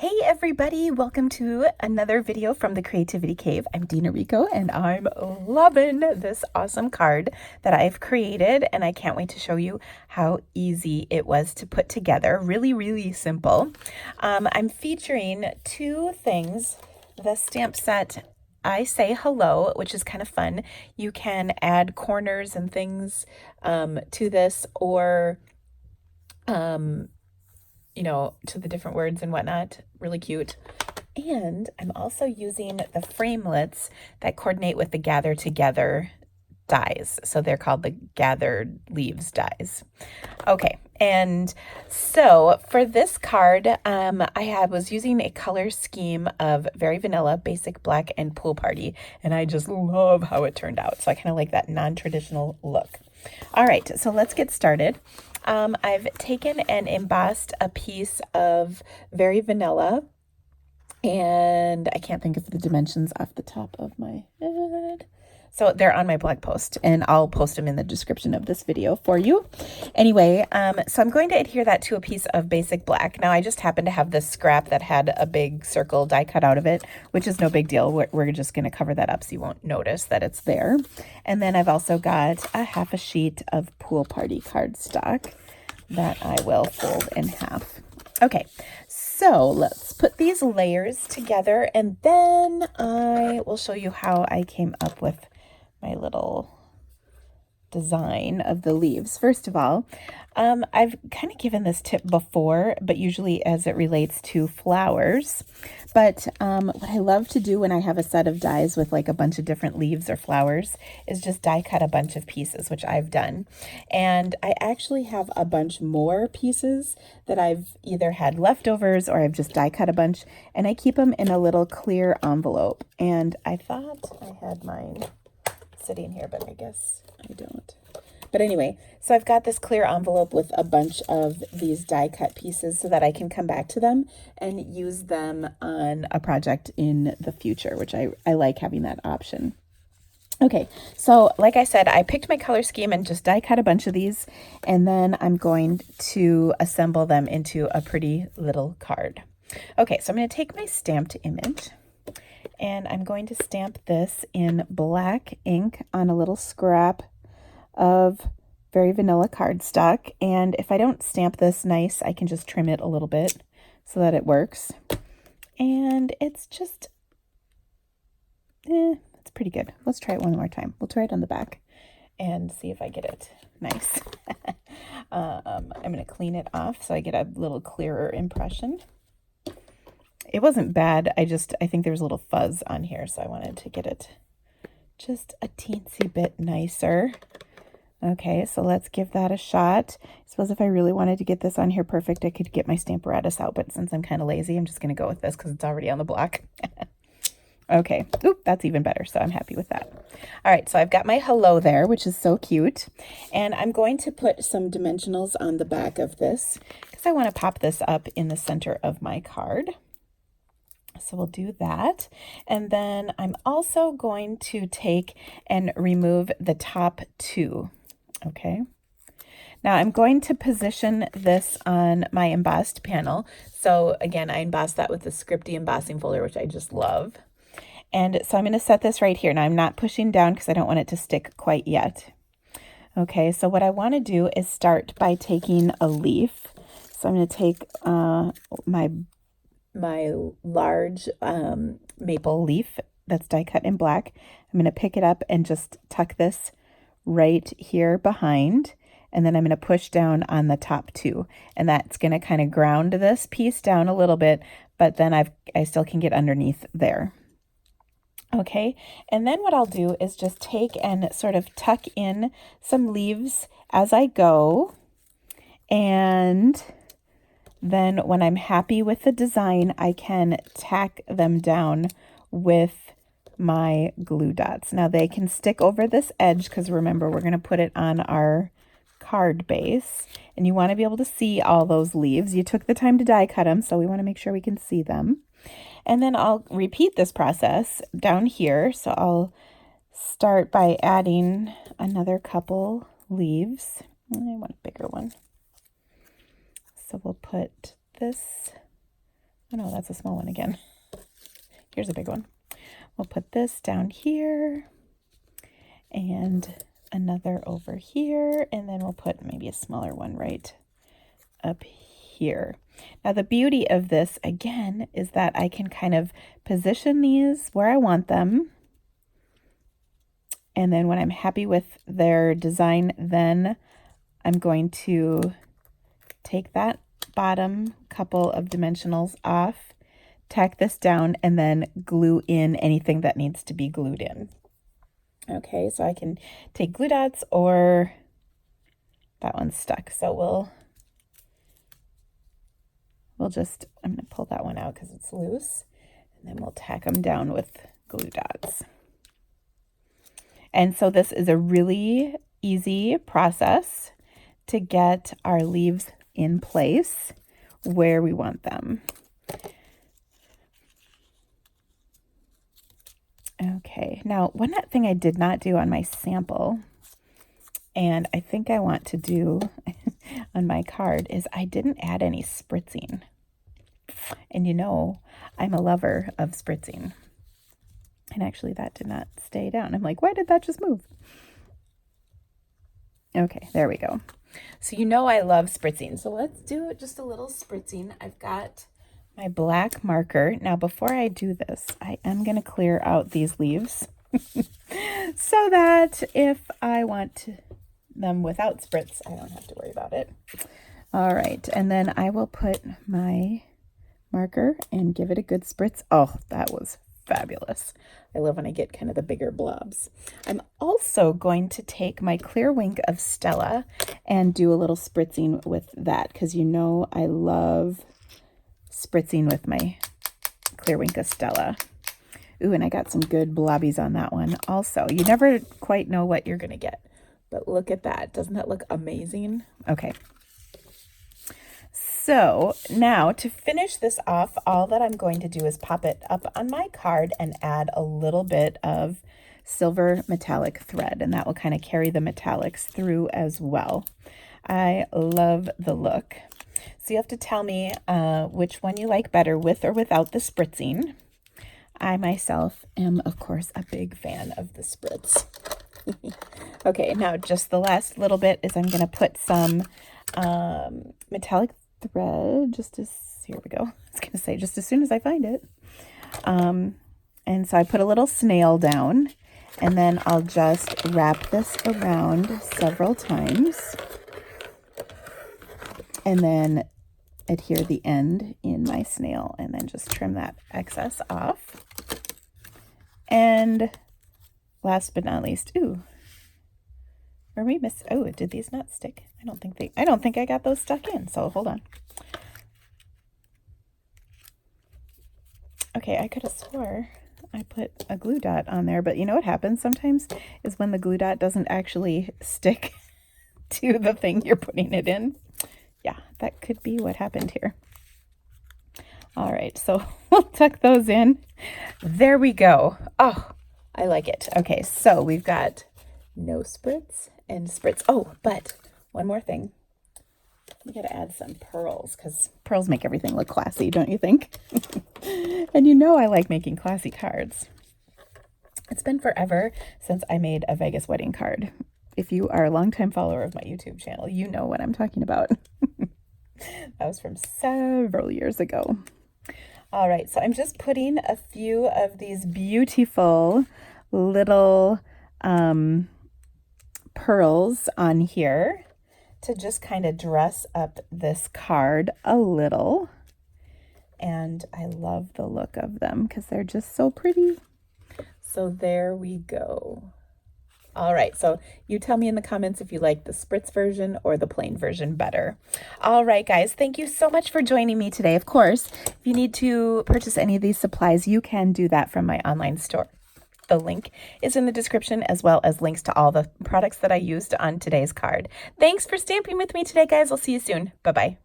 Hey everybody, welcome to another video from the Creativity Cave. I'm Dina Rico and I'm loving this awesome card that I've created, and I can't wait to show you how easy it was to put together. Really simple. I'm featuring two things. The stamp set I Say Hello, which is kind of fun. You can add corners and things to this, or to the different words and whatnot. Really cute. And I'm also using the framelits that coordinate with the Gather Together dies. So they're called the Gathered Leaves dies. Okay, and so for this card, I was using a color scheme of Very Vanilla, Basic Black, and Pool Party, and I just love how it turned out. So I kind of like that non-traditional look. All right, so let's get started. I've taken and embossed a piece of Very Vanilla, and I can't think of the dimensions off the top of my head. So they're on my blog post, and I'll post them in the description of this video for you. Anyway, so I'm going to adhere that to a piece of Basic Black. Now, I just happen to have this scrap that had a big circle die cut out of it, which is no big deal. We're just going to cover that up so you won't notice that it's there. And then I've also got a half a sheet of Pool Party cardstock that I will fold in half. Okay, so let's put these layers together, and then I will show you how I came up with my little design of the leaves. First of all, I've kind of given this tip before, but usually as it relates to flowers. But what I love to do when I have a set of dies with like a bunch of different leaves or flowers is just die cut a bunch of pieces, which I've done. And I actually have a bunch more pieces that I've either had leftovers or I've just die cut a bunch, and I keep them in a little clear envelope. And I thought I had mine sitting here, but I guess I don't. But anyway, so I've got this clear envelope with a bunch of these die cut pieces so that I can come back to them and use them on a project in the future, which I like having that option. Okay, so like I said, I picked my color scheme and just die cut a bunch of these, and then I'm going to assemble them into a pretty little card. Okay, so I'm going to take my stamped image, and I'm going to stamp this in black ink on a little scrap of Very Vanilla cardstock. And if I don't stamp this nice, I can just trim it a little bit so that it works. And it's just, it's pretty good. Let's try it one more time. We'll try it on the back and see if I get it nice. I'm going to clean it off so I get a little clearer impression. It wasn't bad. I think there was a little fuzz on here, so I wanted to get it just a teensy bit nicer. Okay, so let's give that a shot. I suppose if I really wanted to get this on here perfect, I could get my Stamparatus out, but since I'm kind of lazy, I'm just going to go with this because it's already on the block. Okay, oop, that's even better, so I'm happy with that. All right, so I've got my hello there, which is so cute, and I'm going to put some dimensionals on the back of this because I want to pop this up in the center of my card. So we'll do that. And then I'm also going to take and remove the top two. Okay. Now I'm going to position this on my embossed panel. So again, I embossed that with the Scripty embossing folder, which I just love. And so I'm going to set this right here. Now I'm not pushing down because I don't want it to stick quite yet. Okay, so what I want to do is start by taking a leaf. So I'm going to take my large maple leaf that's die cut in black. I'm going to pick it up and just tuck this right here behind, and then I'm going to push down on the top two, and that's going to kind of ground this piece down a little bit, but then I still can get underneath there. Okay, and then what I'll do is just take and sort of tuck in some leaves as I go, and then when I'm happy with the design, I can tack them down with my glue dots. Now they can stick over this edge because remember, we're going to put it on our card base, and you want to be able to see all those leaves. You took the time to die cut them, so we want to make sure we can see them. And then I'll repeat this process down here. So I'll start by adding another couple leaves. I want a bigger one. So we'll put this Oh no, that's a small one again. Here's a big one. We'll put this down here and another over here, and then we'll put maybe a smaller one right up here. Now the beauty of this again is that I can kind of position these where I want them, and then when I'm happy with their design, then I'm going to take that bottom couple of dimensionals off, tack this down, and then glue in anything that needs to be glued in. Okay, so I can take glue dots, or that one's stuck. So we'll just, I'm going to pull that one out because it's loose, and then we'll tack them down with glue dots. And so this is a really easy process to get our leaves in place where we want them. Okay, now one thing I did not do on my sample, and I think I want to do on my card, is I didn't add any spritzing. And you know, I'm a lover of spritzing. And actually that did not stay down. I'm like, why did that just move? Okay, there we go. So you know I love spritzing. So let's do just a little spritzing. I've got my black marker. Now before I do this, I am going to clear out these leaves so that if I want them without spritz, I don't have to worry about it. All right, and then I will put my marker and give it a good spritz. Oh, that was fabulous. I love when I get kind of the bigger blobs. I'm also going to take my Clear Wink of Stella and do a little spritzing with that, because you know I love spritzing with my Clear Wink of Stella. Ooh, and I got some good blobbies on that one also. You never quite know what you're going to get, but look at that. Doesn't that look amazing? Okay. So now to finish this off, all that I'm going to do is pop it up on my card and add a little bit of silver metallic thread, and that will kind of carry the metallics through as well. I love the look. So you have to tell me which one you like better, with or without the spritzing. I myself am, of course, a big fan of the spritz. Okay, now just the last little bit is I'm going to put some metallic thread, here we go. I was going to say just as soon as I find it. And so I put a little snail down, and then I'll just wrap this around several times and then adhere the end in my snail, and then just trim that excess off. And last but not least, or we missed, did these not stick? I don't think I got those stuck in, so hold on. Okay, I could have swore I put a glue dot on there, but you know what happens sometimes is when the glue dot doesn't actually stick to the thing you're putting it in. Yeah, that could be what happened here. All right, so we'll tuck those in. There we go. Oh, I like it. Okay, so we've got no spritz and spritz. Oh, but one more thing. We got to add some pearls, because pearls make everything look classy, don't you think? And you know I like making classy cards. It's been forever since I made a Vegas wedding card. If you are a longtime follower of my YouTube channel, you know what I'm talking about. That was from several years ago. All right, so I'm just putting a few of these beautiful little pearls on here to just kind of dress up this card a little. And I love the look of them because they're just so pretty. So there we go. All right, so you tell me in the comments if you like the spritz version or the plain version better. All right, guys, thank you so much for joining me today. Of course, if you need to purchase any of these supplies, you can do that from my online store. The link is in the description, as well as links to all the products that I used on today's card. Thanks for stamping with me today, guys. I'll see you soon. Bye-bye.